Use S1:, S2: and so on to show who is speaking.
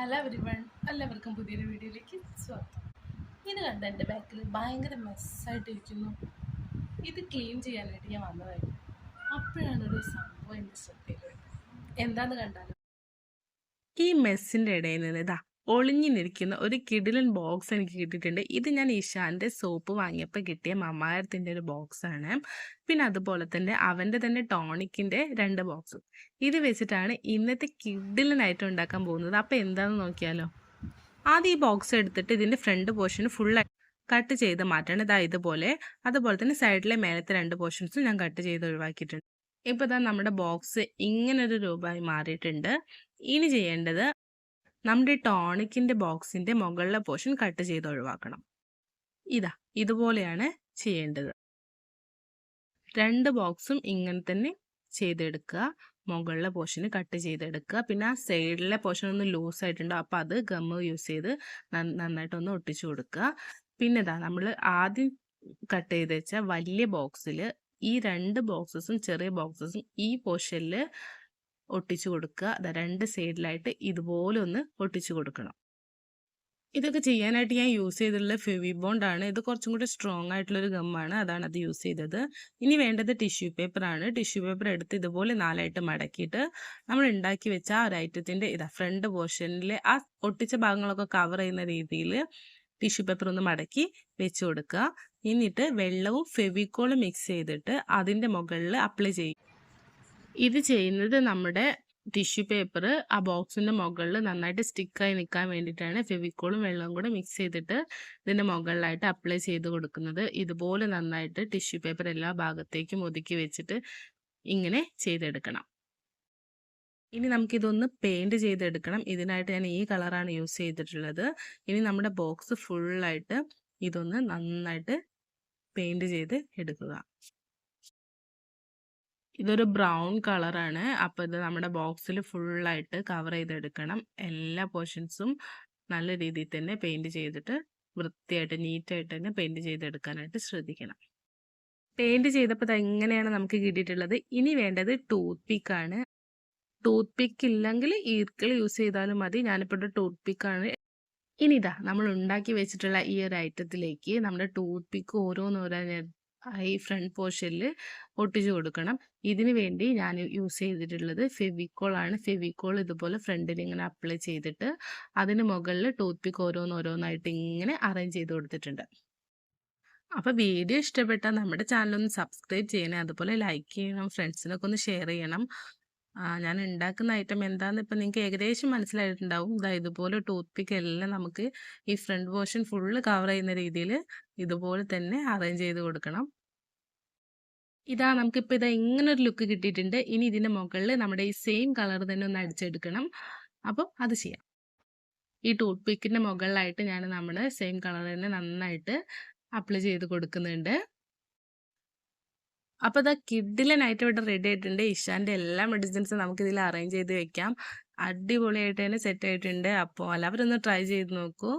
S1: Hello everyone, എല്ലാവർക്കും പുതിയൊരു വീഡിയോയിലേക്ക് സ്വാഗതം. ഇത് കണ്ട എൻ്റെ ബാക്കിൽ ഭയങ്കര മെസ്സായിട്ടിരിക്കുന്നു. ഇത് ക്ലീൻ ചെയ്യാനായിട്ട് ഞാൻ വന്നതായിരുന്നു. അപ്പോഴാണ് ഒരു സംഭവം എൻ്റെ ശ്രദ്ധയിലുണ്ട്. എന്താന്ന് കണ്ടാലും ഈ മെസ്സിൻ്റെ ഇടയിൽ നിന്ന് ഇതാ ഒളിഞ്ഞു നിൽക്കുന്ന ഒരു കിടിലൻ ബോക്സ് എനിക്ക് കിട്ടിയിട്ടുണ്ട്. ഇത് ഞാൻ ഇഷാൻ്റെ സോപ്പ് വാങ്ങിയപ്പോൾ കിട്ടിയ മമായത്തിൻ്റെ ഒരു ബോക്സാണ്. പിന്നെ അതുപോലെ തന്നെ അവൻ്റെ തന്നെ ടോണിക്കിൻ്റെ 2 ബോക്സ്. ഇത് വെച്ചിട്ടാണ് ഇന്നത്തെ കിടിലനായിട്ട് ഉണ്ടാക്കാൻ പോകുന്നത്. അപ്പോൾ എന്താണെന്ന് നോക്കിയാലോ. ആദ്യം ഈ ബോക്സ് എടുത്തിട്ട് ഇതിൻ്റെ ഫ്രണ്ട് പോർഷൻ ഫുള്ളായി കട്ട് ചെയ്ത് മാറ്റണം. ഇതാ ഇതുപോലെ. അതുപോലെ തന്നെ സൈഡിലെ മേലത്തെ 2 പോർഷൻസും ഞാൻ കട്ട് ചെയ്ത് ഒഴിവാക്കിയിട്ടുണ്ട്. ഇപ്പോൾ ഇതാ നമ്മുടെ ബോക്സ് ഇങ്ങനൊരു രൂപമായി മാറിയിട്ടുണ്ട്. ഇനി ചെയ്യേണ്ടത് നമ്മുടെ ടോണിക്കിൻ്റെ ബോക്സിൻ്റെ മുകളിലെ പോർഷൻ കട്ട് ചെയ്ത് ഒഴിവാക്കണം. ഇതാ ഇതുപോലെയാണ് ചെയ്യേണ്ടത്. 2 ബോക്സും ഇങ്ങനെ തന്നെ ചെയ്തെടുക്കുക. മുകളിലെ പോർഷന് കട്ട് ചെയ്തെടുക്കുക. പിന്നെ ആ സൈഡിലെ പോർഷൻ ഒന്ന് ലൂസ് ആയിട്ടുണ്ടോ, അപ്പോൾ അത് ഗമ്മ് യൂസ് ചെയ്ത് നന്നായിട്ടൊന്ന് ഒട്ടിച്ചു കൊടുക്കുക. പിന്നെ ഇതാ നമ്മൾ ആദ്യം കട്ട് ചെയ്ത് വെച്ച വലിയ ബോക്സിൽ ഈ 2 ബോക്സസും ചെറിയ ബോക്സസും ഈ പോർഷനിൽ ഒട്ടിച്ചു കൊടുക്കുക. അതാ 2 സൈഡിലായിട്ട് ഇതുപോലെ ഒന്ന് ഒട്ടിച്ചു കൊടുക്കണം. ഇതൊക്കെ ചെയ്യാനായിട്ട് ഞാൻ യൂസ് ചെയ്തിട്ടുള്ള ഫെവിബോണ്ട് ആണ്. ഇത് കുറച്ചും കൂടി സ്ട്രോങ് ആയിട്ടുള്ളൊരു ഗമ്മാണ്. അതാണ് അത് യൂസ് ചെയ്തത്. ഇനി വേണ്ടത് ടിഷ്യൂ പേപ്പറാണ്. ടിഷ്യൂ പേപ്പർ എടുത്ത് ഇതുപോലെ 4ആയിട്ട് മടക്കിയിട്ട് നമ്മൾ ഉണ്ടാക്കി വെച്ച ആ ഒരു ഐറ്റത്തിൻ്റെ ഫ്രണ്ട് പോർഷനിൽ ആ ഒട്ടിച്ച ഭാഗങ്ങളൊക്കെ കവർ ചെയ്യുന്ന രീതിയിൽ ടിഷ്യൂ പേപ്പർ ഒന്ന് മടക്കി വെച്ച് കൊടുക്കുക. എന്നിട്ട് വെള്ളവും ഫെവിക്കോളും മിക്സ് ചെയ്തിട്ട് അതിൻ്റെ മുകളിൽ അപ്ലൈ ചെയ്യും. ഇത് ചെയ്യുന്നത് നമ്മുടെ ടിഷ്യൂ പേപ്പർ ആ ബോക്സിൻ്റെ മുകളിൽ നന്നായിട്ട് സ്റ്റിക്കായി നിൽക്കാൻ വേണ്ടിയിട്ടാണ്. ഫെവിക്കോളും വെള്ളവും കൂടെ മിക്സ് ചെയ്തിട്ട് ഇതിൻ്റെ മുകളിലായിട്ട് അപ്ലൈ ചെയ്ത് കൊടുക്കുന്നത്. ഇതുപോലെ നന്നായിട്ട് ടിഷ്യൂ പേപ്പർ എല്ലാ ഭാഗത്തേക്കും ഒതുക്കി വെച്ചിട്ട് ഇങ്ങനെ ചെയ്തെടുക്കണം. ഇനി നമുക്കിതൊന്ന് പെയിൻറ് ചെയ്തെടുക്കണം. ഇതിനായിട്ട് ഞാൻ ഈ കളറാണ് യൂസ് ചെയ്തിട്ടുള്ളത്. ഇനി നമ്മുടെ ബോക്സ് ഫുള്ളായിട്ട് ഇതൊന്ന് നന്നായിട്ട് പെയിൻറ് ചെയ്ത് എടുക്കുക. ഇതൊരു ബ്രൗൺ കളറാണ്. അപ്പോൾ ഇത് നമ്മുടെ ബോക്സിൽ ഫുള്ളായിട്ട് കവർ ചെയ്തെടുക്കണം. എല്ലാ പോർഷൻസും നല്ല രീതിയിൽ തന്നെ പെയിൻറ് ചെയ്തിട്ട് വൃത്തിയായിട്ട് നീറ്റായിട്ട് തന്നെ പെയിൻറ് ചെയ്തെടുക്കാനായിട്ട് ശ്രദ്ധിക്കണം. പെയിൻറ് ചെയ്തപ്പോൾ ഇത് എങ്ങനെയാണ് നമുക്ക് കിട്ടിയിട്ടുള്ളത്. ഇനി വേണ്ടത് ടൂത്ത് പിക്കാണ്. ടൂത്ത് പിക്ക് ഇല്ലെങ്കിൽ ഈർക്കിൾ യൂസ് ചെയ്താലും മതി. ഞാനിപ്പോൾ ഒരു ടൂത്ത് പിക്കാണ്. ഇനി ഇതാ നമ്മൾ ഉണ്ടാക്കി വെച്ചിട്ടുള്ള ഈ ഒരു ഐറ്റത്തിലേക്ക് നമ്മുടെ ടൂത്ത് പിക്ക് ഓരോന്നോരോന്ന് ഈ ഫ്രണ്ട് പോർഷനിൽ ഒട്ടിച്ചു കൊടുക്കണം. ഇതിന് വേണ്ടി ഞാൻ യൂസ് ചെയ്തിട്ടുള്ളത് ഫെവിക്കോൾ ആണ്. ഫെവിക്കോൾ ഇതുപോലെ ഫ്രണ്ടിൽ ഇങ്ങനെ അപ്ലൈ ചെയ്തിട്ട് അതിന് മുകളിൽ ടൂത്ത് പിക്ക് ഓരോന്നോരോന്നായിട്ട് ഇങ്ങനെ അറേഞ്ച് ചെയ്ത് കൊടുത്തിട്ടുണ്ട്. അപ്പോൾ വീഡിയോ ഇഷ്ടപ്പെട്ടാൽ നമ്മുടെ ചാനലൊന്ന് സബ്സ്ക്രൈബ് ചെയ്യണേ. അതുപോലെ ലൈക്ക് ചെയ്യണം, ഫ്രണ്ട്സിനൊക്കെ ഒന്ന് ഷെയർ ചെയ്യണം. ഞാൻ ഉണ്ടാക്കുന്ന ഐറ്റം എന്താണെന്ന് ഇപ്പം നിങ്ങൾക്ക് ഏകദേശം മനസ്സിലായിട്ടുണ്ടാവും. ഇതുപോലെ ടൂത്ത് പിക്ക് എല്ലാം നമുക്ക് ഈ ഫ്രണ്ട് പോർഷൻ ഫുള്ള് കവർ ചെയ്യുന്ന രീതിയിൽ ഇതുപോലെ തന്നെ അറേഞ്ച് ചെയ്ത് കൊടുക്കണം. നമുക്കിപ്പോൾ ഇങ്ങനെ ഒരു ലുക്ക് കിട്ടിയിട്ടുണ്ട്. ഇനി ഇതിൻ്റെ മുകളിൽ നമ്മുടെ ഈ സെയിം കളർ തന്നെ ഒന്ന് അടിച്ചെടുക്കണം. അപ്പോൾ അത് ചെയ്യാം. ഈ ടൂത്ത് പിക്കിൻ്റെ മുകളിലായിട്ട് ഞാൻ നമ്മുടെ സെയിം കളർ തന്നെ നന്നായിട്ട് അപ്ലൈ ചെയ്ത് കൊടുക്കുന്നുണ്ട്. അപ്പോൾ കിഡിലനായിട്ട് ഇവിടെ റെഡി ആയിട്ടുണ്ട്. ഇഷാൻ്റെ എല്ലാ മെഡിസിൻസും നമുക്കിതിൽ അറേഞ്ച് ചെയ്ത് വെക്കാം. അടിപൊളിയായിട്ട് തന്നെ സെറ്റ് ആയിട്ടുണ്ട്. അപ്പോൾ എല്ലാവരും ഒന്ന് ട്രൈ ചെയ്ത് നോക്കൂ.